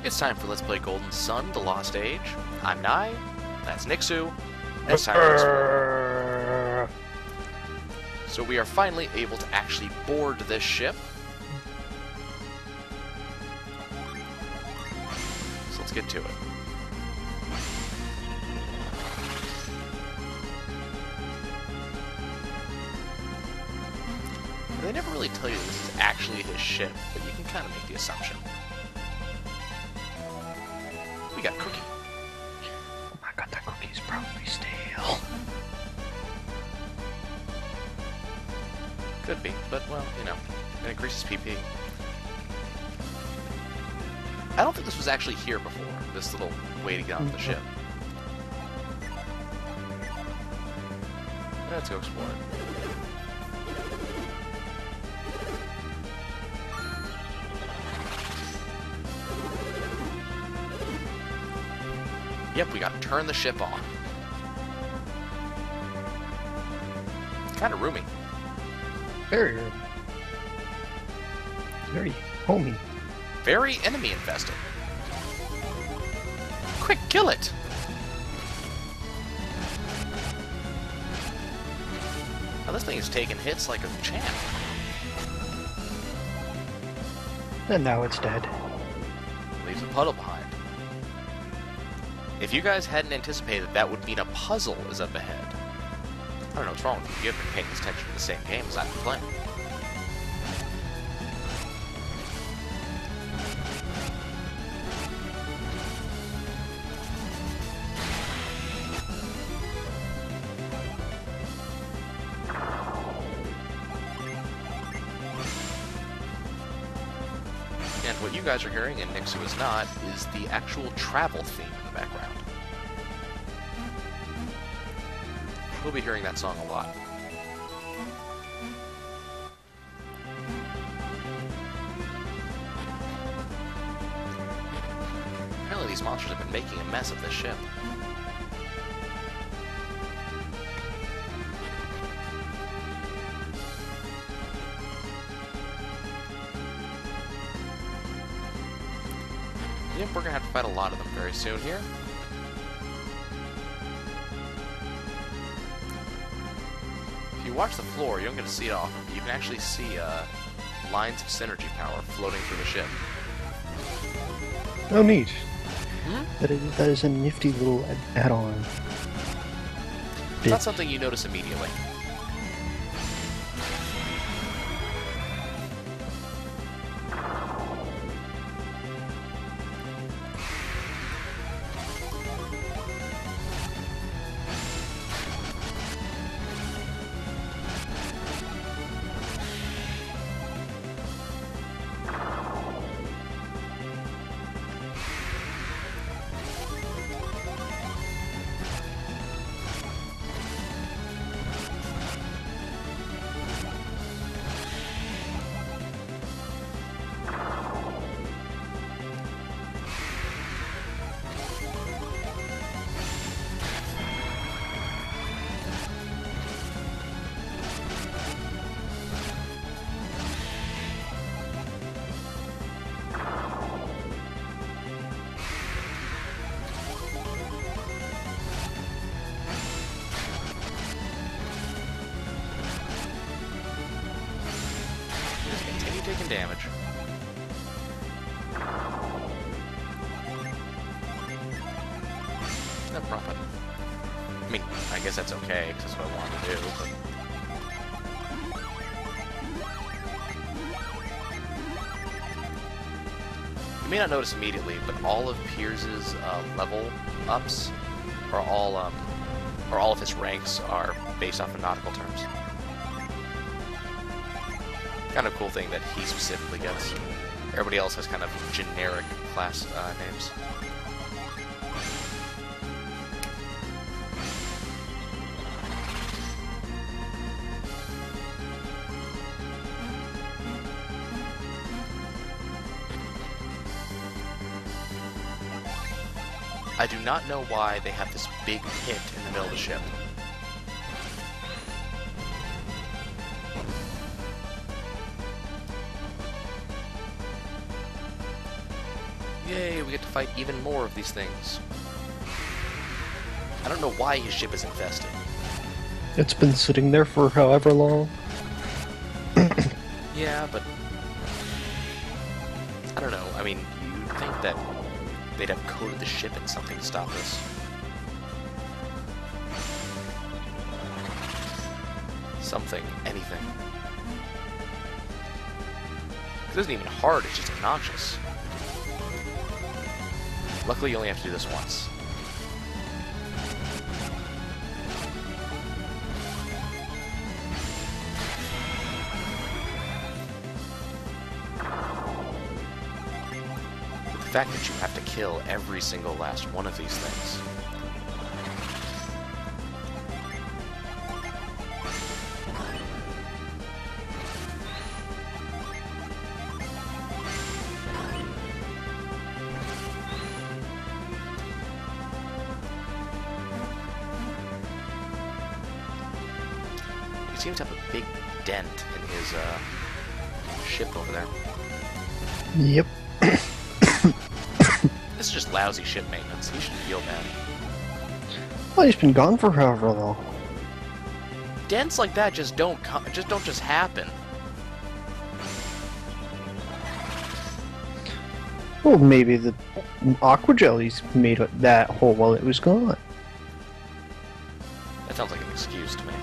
It's time for Let's Play Golden Sun, The Lost Age. I'm Nai, that's Nixu, and it's time for this. So we are finally able to actually board this ship. So let's get to it. They never really tell you this is actually his ship, but you can kind of make the assumption. We got Cookie. Oh my god, that cookie's probably stale. Could be, but, well, you know, it increases PP. I don't think this was actually here before, this little way to get onto the ship. Let's go explore it. Yep, we gotta turn the ship on. Kind of roomy. Very roomy. Very homey. Very enemy infested. Quick, kill it! Now this thing is taking hits like a champ. And now it's dead. Leaves a puddle behind. If you guys hadn't anticipated that would mean a puzzle is up ahead. I don't know what's wrong with you. You haven't been paying attention to the same game as I've been playing. And what you guys are hearing, and Nixu is not, is the actual travel theme in the background. We'll be hearing that song a lot. Apparently these monsters have been making a mess of this ship. Yep, we're gonna have to fight a lot of them very soon here. If you watch the floor, you don't get to see it often, but you can actually see lines of Psynergy power floating through the ship. Oh, neat. Hmm? That is a nifty little add-on. It's not something you notice immediately. Taking damage. No problem. I mean, I guess that's okay, because that's what I wanted to do, but... You may not notice immediately, but all of Piers's level ups are all of his ranks are based off of nautical terms. Kind of cool thing that he specifically gets. Everybody else has kind of generic class names. I do not know why they have this big pit in the middle of the ship. Yay, we get to fight even more of these things. I don't know why his ship is infested. It's been sitting there for however long. Yeah, but... I don't know. I mean, you'd think that they'd have coated the ship in something to stop this. Something. Anything. It isn't even hard, it's just obnoxious. Luckily, you only have to do this once. The fact that you have to kill every single last one of these things. He seems to have a big dent in his ship over there. Yep. This is just lousy ship maintenance. He should feel bad. Well, he's been gone for however long. Dents like that just don't happen. Well, maybe the aqua jellies made that hole while it was gone. That sounds like an excuse to me.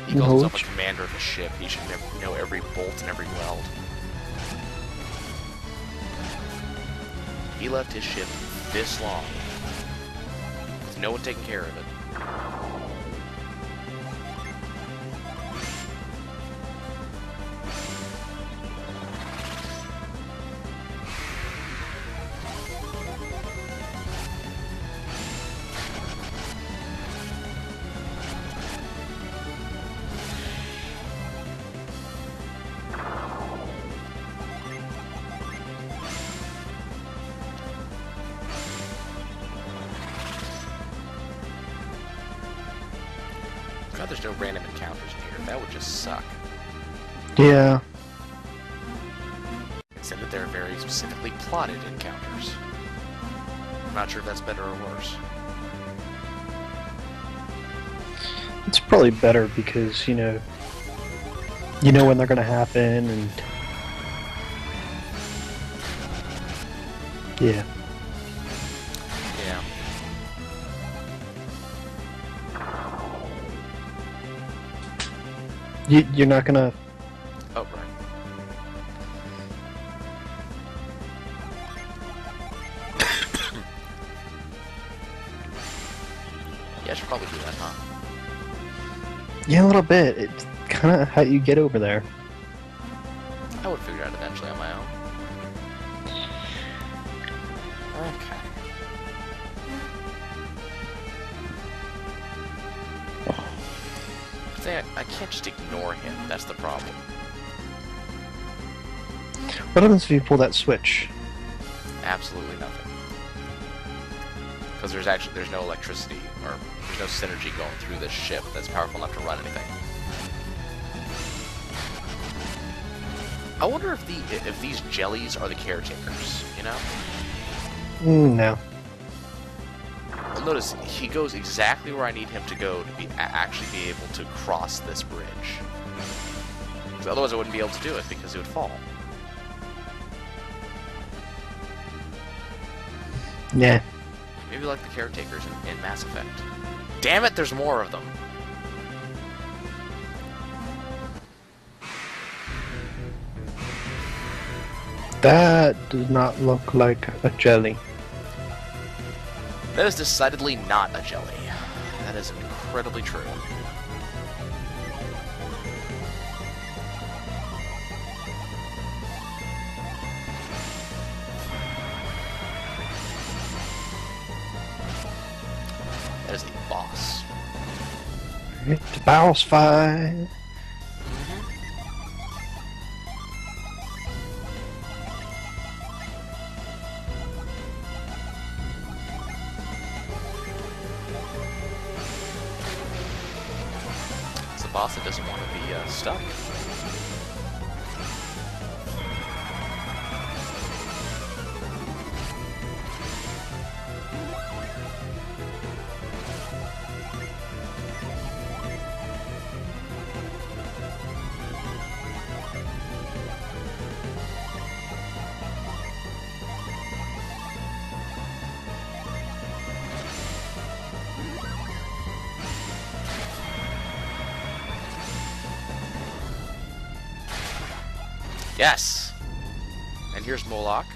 He calls himself a commander of a ship. He should know every bolt and every weld. He left his ship this long, with no one taking care of it. God, there's no random encounters in here. That would just suck. Yeah. Instead that there are very specifically plotted encounters. I'm not sure if that's better or worse. It's probably better because, you know when they're gonna happen, and yeah. Yeah. You're not gonna. Oh, right. Yeah, I should probably do that, huh? Yeah, a little bit. It's kind of how you get over there. I would figure it out eventually on my own. Okay. I can't just ignore him. That's the problem. What happens if you pull that switch? Absolutely nothing. Because there's no electricity, or there's no synergy going through this ship that's powerful enough to run anything. I wonder if these jellies are the caretakers, you know? No. Well, notice, he goes exactly where I need him to go to actually be able to cross this bridge. 'Cause otherwise I wouldn't be able to do it, because it would fall. Yeah. Maybe like the caretakers in Mass Effect. Damn it, there's more of them! That does not look like a jelly. That is decidedly not a jelly. That is incredibly true. That is a boss. It's a boss fight. It's a boss that doesn't want to be stuck. Yes! And here's Moloch.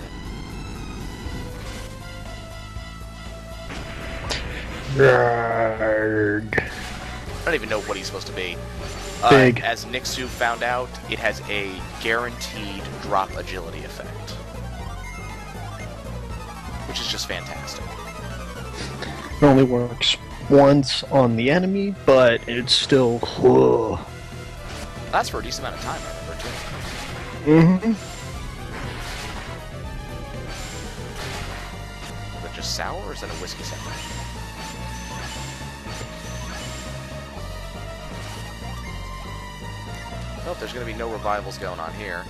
Grrrg. I don't even know what he's supposed to be. Big. As Nixu found out, it has a guaranteed drop agility effect. Which is just fantastic. It only works once on the enemy, but it's still... Whoa. That's for a decent amount of time, I remember, too. Mm-hmm. Is it just sour, or is that a whiskey sour? Nope, there's going to be no revivals going on here.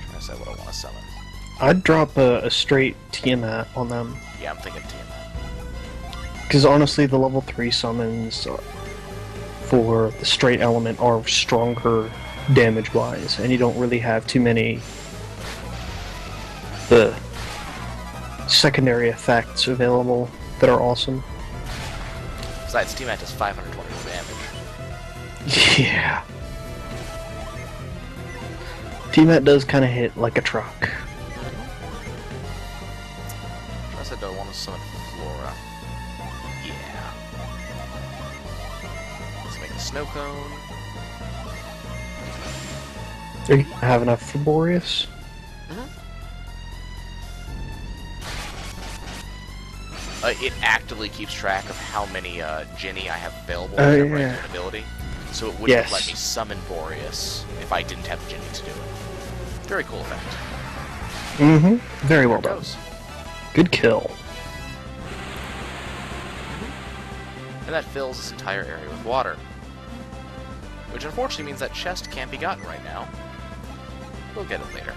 Trying to decide what I want to summon. I'd drop a straight Tiamat on them. Yeah, I'm thinking Tiamat. Because honestly, the level 3 summons for the straight element are stronger damage-wise, and you don't really have too many the secondary effects available that are awesome. Besides, Tiamat does 520 damage. Yeah. Tiamat does kind of hit like a truck. I said, do I want to summon Flora? Yeah. Let's make a snow cone. Are you gonna have enough for Boreas? It actively keeps track of how many Jinny I have available whenever I do an ability, so it wouldn't let me summon Boreas if I didn't have the Jinny to do it. Very cool effect. Mm-hmm. Very well done. Goes. Good kill. And that fills this entire area with water. Which unfortunately means that chest can't be gotten right now. We'll get it later.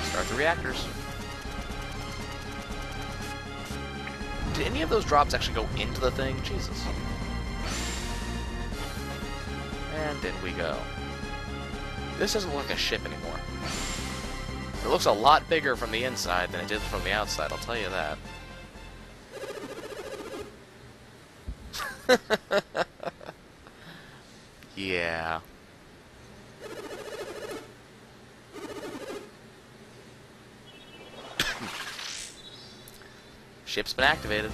Start the reactors. Did any of those drops actually go into the thing? Jesus. And in we go. This doesn't look like a ship anymore. It looks a lot bigger from the inside than it did from the outside, I'll tell you that. Yeah. Ship's been activated.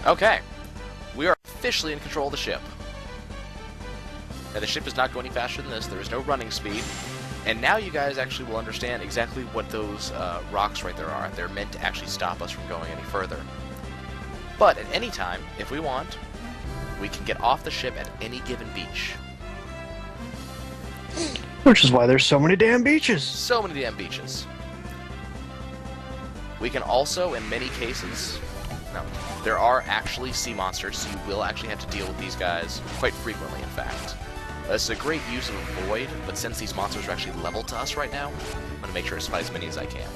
Okay, we are officially in control of the ship. Now, the ship does not go any faster than this, there is no running speed, and now you guys actually will understand exactly what those rocks right there are. They're meant to actually stop us from going any further. But at any time, if we want, we can get off the ship at any given beach. Which is why there's so many damn beaches. So many damn beaches. We can also, in many cases... No, there are actually sea monsters, so you will actually have to deal with these guys quite frequently, in fact. This is a great use of a void, but since these monsters are actually level to us right now, I'm going to make sure to fight as many as I can.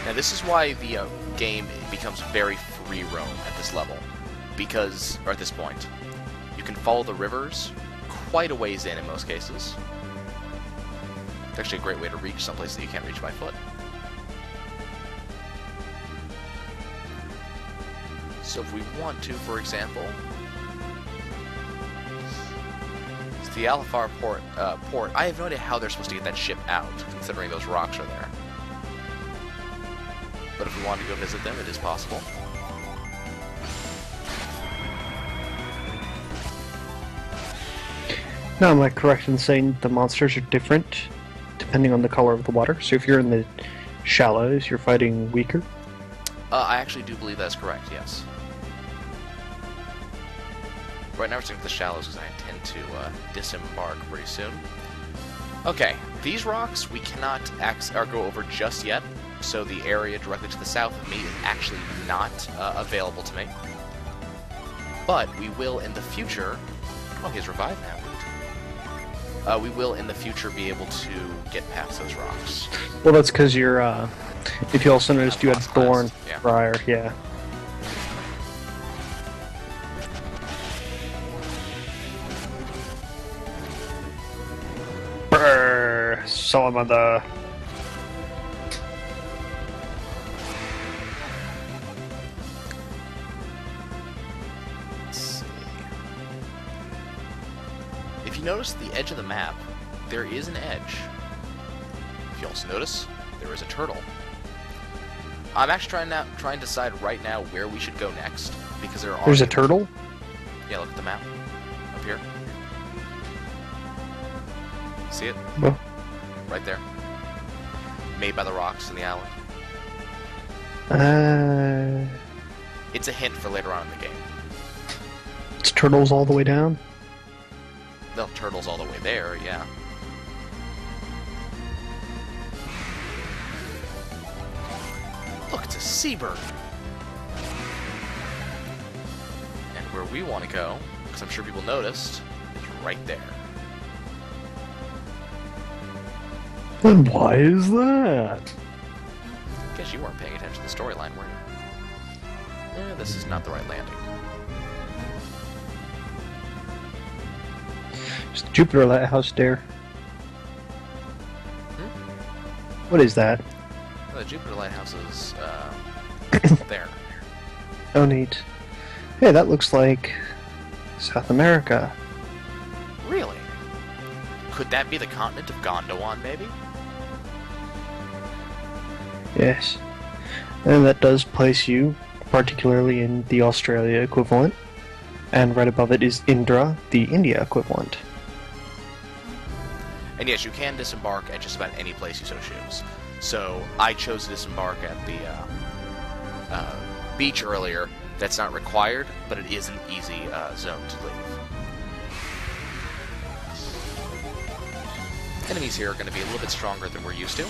Now this is why the game becomes very free roam at this level, because, or at this point, you can follow the rivers quite a ways in most cases. It's actually a great way to reach someplace that you can't reach by foot. So if we want to, for example, it's the Alifar port. I have no idea how they're supposed to get that ship out, considering those rocks are there. But if we want to go visit them, it is possible. Now, am I correct in saying the monsters are different depending on the color of the water? So if you're in the shallows, you're fighting weaker? I actually do believe that's correct, yes. Right now we're sticking to the shallows because I intend to disembark pretty soon. Okay, these rocks we cannot go over just yet, so the area directly to the south of me is actually not available to me. But we will in the future... Oh, he's revived now. We will in the future be able to get past those rocks. Well, that's because you're, if you also noticed you had Thorn yeah. prior, yeah. Brrr, some of the... If you notice the edge of the map, there is an edge. If you also notice, there is a turtle. I'm actually trying to decide right now where we should go next, because there are... There's a turtle? Yeah, look at the map. Up here. See it? No. Right there. Made by the rocks in the island. It's a hint for later on in the game. It's turtles all the way down? No, turtles all the way there, yeah. Look, it's a seabird! And where we want to go, because I'm sure people noticed, is right there. And why is that? Guess you weren't paying attention to the storyline, were you? This is not the right landing. It's the Jupiter Lighthouse there. What is that? The Jupiter Lighthouse is, there. Oh, neat. Hey, that looks like South America. Really? Could that be the continent of Gondwan, maybe? Yes. And that does place you particularly in the Australia equivalent. And right above it is Indra, the India equivalent. And yes, you can disembark at just about any place you so choose. So, I chose to disembark at the beach earlier. That's not required, but it is an easy zone to leave. Enemies here are going to be a little bit stronger than we're used to.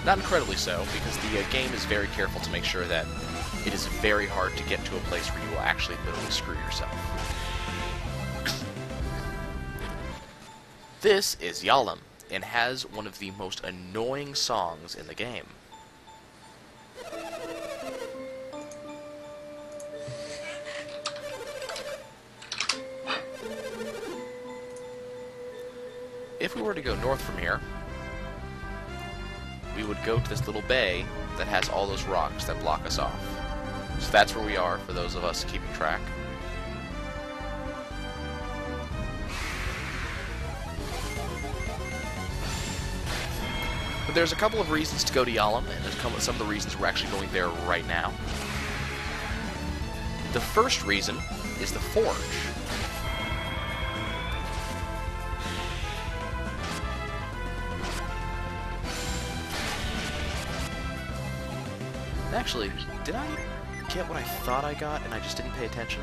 Not incredibly so, because the game is very careful to make sure that it is very hard to get to a place where you will actually literally screw yourself. This is Yalom, and has one of the most annoying songs in the game. If we were to go north from here, we would go to this little bay that has all those rocks that block us off. So that's where we are, for those of us keeping track. But there's a couple of reasons to go to Yalom, and there's some of the reasons we're actually going there right now. The first reason is the Forge. Actually, did I get what I thought I got and I just didn't pay attention?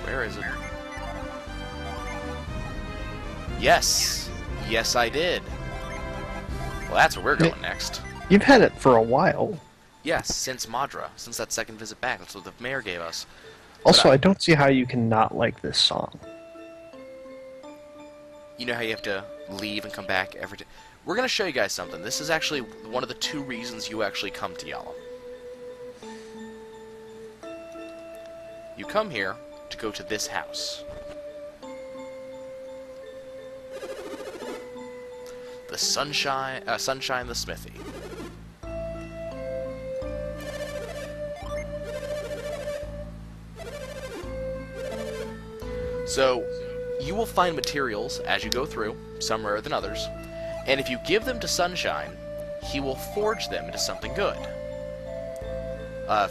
Where is it? Yes! Yes, I did. Well, that's where we're going next. You've had it for a while. Yes, since Madra. Since that second visit back. That's what the mayor gave us. Also, I don't see how you can not like this song. You know how you have to leave and come back every day? We're going to show you guys something. This is actually one of the 2 reasons you actually come to Yalom. You come here to go to this house. The Sunshine the Smithy. So, you will find materials as you go through, some rarer than others, and if you give them to Sunshine, he will forge them into something good.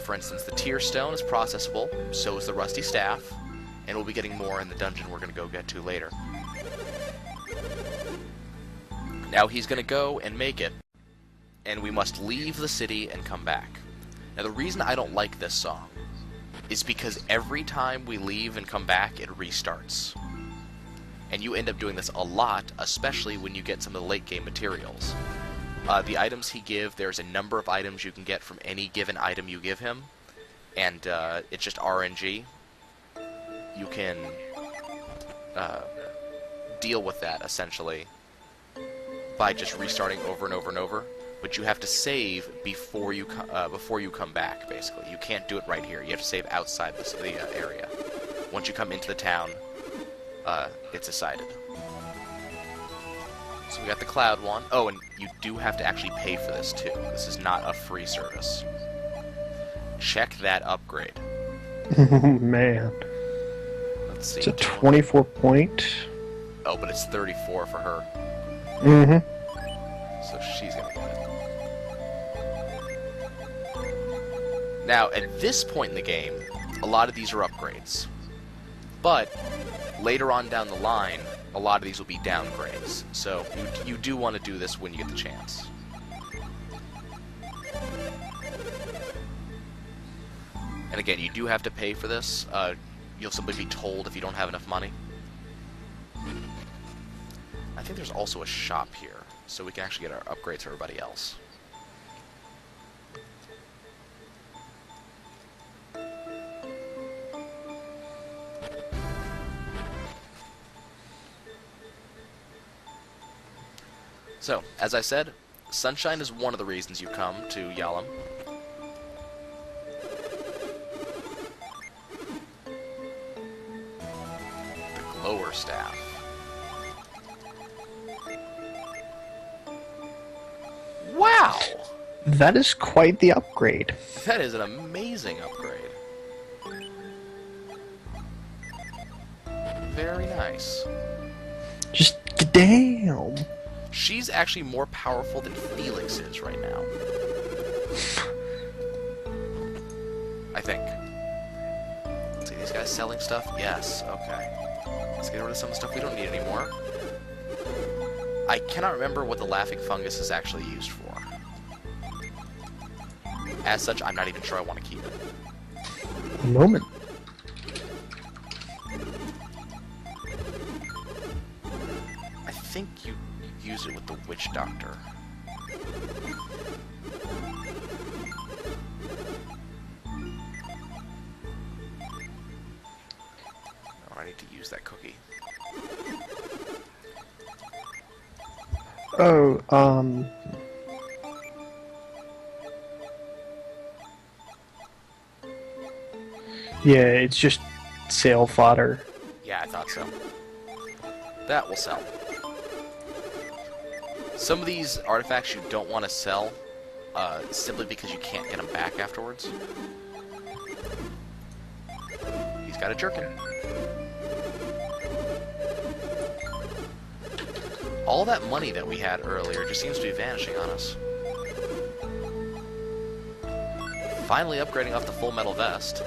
For instance, the Tear Stone is processable, so is the Rusty Staff, and we'll be getting more in the dungeon we're going to go get to later. Now he's going to go and make it, and we must leave the city and come back. Now the reason I don't like this song is because every time we leave and come back, it restarts. And you end up doing this a lot, especially when you get some of the late game materials. The items he gives, there's a number of items you can get from any given item you give him, and it's just RNG. You can deal with that, essentially, by just restarting over and over and over. But you have to save before you come back, basically. You can't do it right here. You have to save outside the area. Once you come into the town, it's decided. So we got the Cloud one. Oh, and you do have to actually pay for this, too. This is not a free service. Check that upgrade. Man. Let's see. It's a 24 point. Oh, but it's 34 for her. Mm-hmm. So she's gonna get it. Now, at this point in the game, a lot of these are upgrades. But later on down the line, a lot of these will be downgrades. So you do want to do this when you get the chance. And again, you do have to pay for this. You'll simply be told if you don't have enough money. I think there's also a shop here, so we can actually get our upgrades for everybody else. So, as I said, Sunshine is one of the reasons you come to Yalom. The Glower Staff. Wow! That is quite the upgrade. That is an amazing upgrade. Very nice. Just damn. She's actually more powerful than Felix is right now. I think. Let's see, these guys selling stuff? Yes, okay. Let's get rid of some of the stuff we don't need anymore. I cannot remember what the Laughing Fungus is actually used for. As such, I'm not even sure I want to keep it. Moment. I think you use it with the Witch Doctor. Oh, I need to use that cookie. Oh, yeah, it's just sale fodder. Yeah, I thought so. That will sell. Some of these artifacts you don't want to sell, simply because you can't get them back afterwards. He's got a jerkin. All that money that we had earlier just seems to be vanishing on us. Finally upgrading off the Full Metal Vest.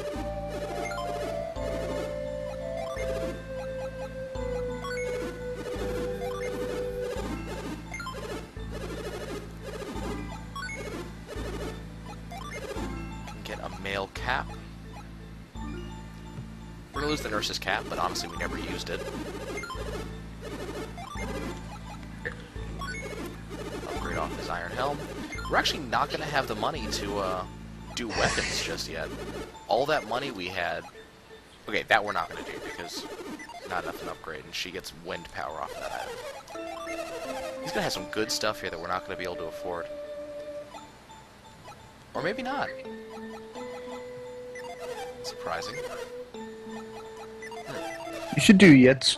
Male cap. We're gonna lose the nurse's cap, but honestly we never used it. Upgrade off his iron helm. We're actually not gonna have the money to do weapons just yet. All that money we had... Okay, that we're not gonna do because not enough an upgrade, and she gets wind power off that item. He's gonna have some good stuff here that we're not gonna be able to afford. Or maybe not. Surprising. You should do Yep's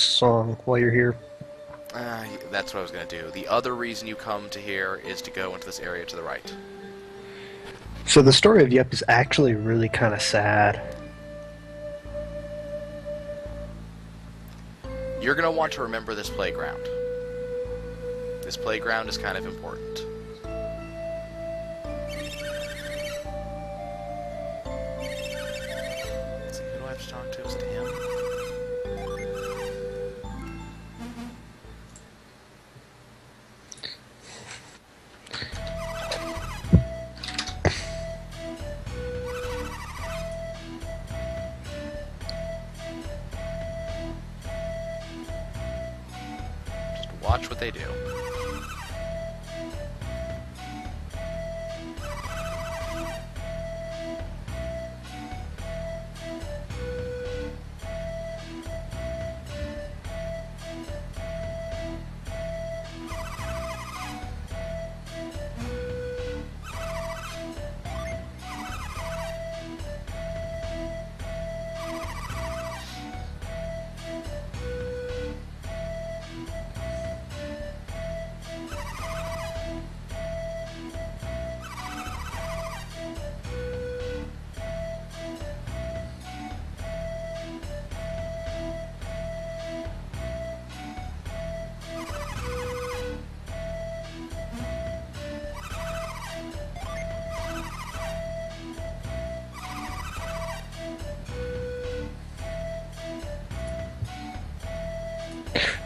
song while you're here. That's what I was going to do. The other reason you come to here is to go into this area to the right. So the story of Yep is actually really kind of sad. You're going to want to remember this playground. This playground is kind of important. Let's see, who do I have to talk to? Is it him? Watch what they do.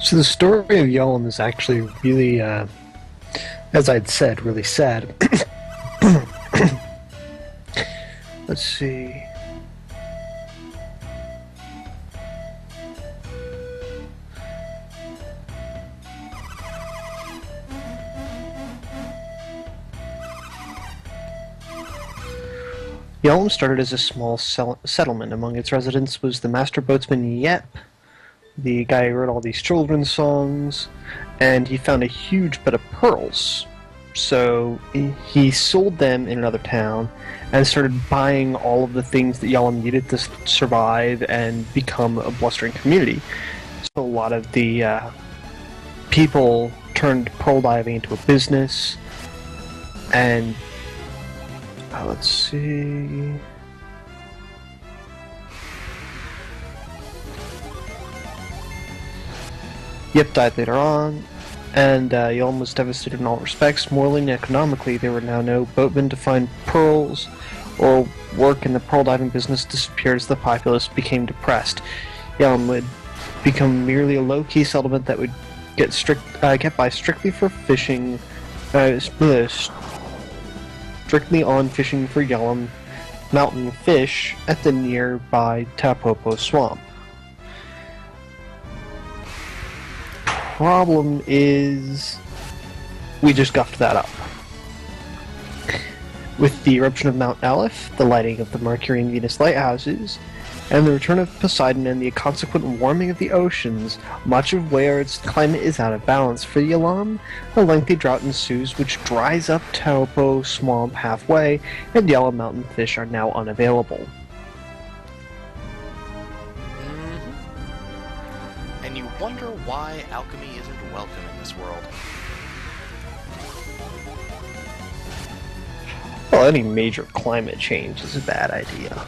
So the story of Yulm is actually really, as I'd said, really sad. Let's see. Yulm started as a small settlement. Among its residents was the master boatsman Yep, the guy who wrote all these children's songs, and he found a huge bed of pearls. So he sold them in another town and started buying all of the things that Yulm needed to survive and become a blustering community. So a lot of the people turned pearl diving into a business, and let's see. Yep died later on, and Yulm was devastated in all respects. Morally and economically, there were now no boatmen to find pearls, or work in the pearl diving business disappeared as the populace became depressed. Yulm would become merely a low-key settlement that would get by strictly for fishing, strictly on fishing for Yulm mountain fish at the nearby Taupopo swamp. Problem is, we just guffed that up. With the eruption of Mount Aleph, the lighting of the Mercury and Venus lighthouses, and the return of Poseidon and the consequent warming of the oceans, much of where its climate is out of balance. For Yulm, a lengthy drought ensues which dries up Taupo swamp halfway, and Yellow mountain fish are now unavailable. And you wonder why alchemy isn't welcome in this world. Well, any major climate change is a bad idea.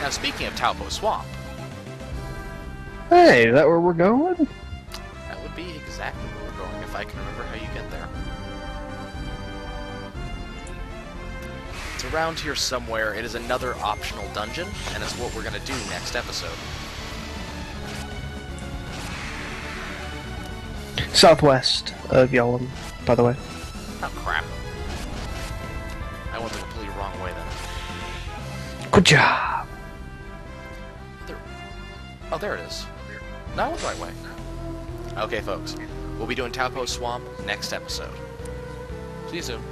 Now, speaking of Taupo Swamp... Hey, is that where we're going? That would be exactly where we're going if I can remember how you get there. It's around here somewhere. It is another optional dungeon, and it's what we're going to do next episode. Southwest of Yulm, by the way. Oh, crap. I went the completely wrong way then. Good job! Oh, there it is. No, I went the right way. Okay, folks. We'll be doing Taupo Swamp next episode. See you soon.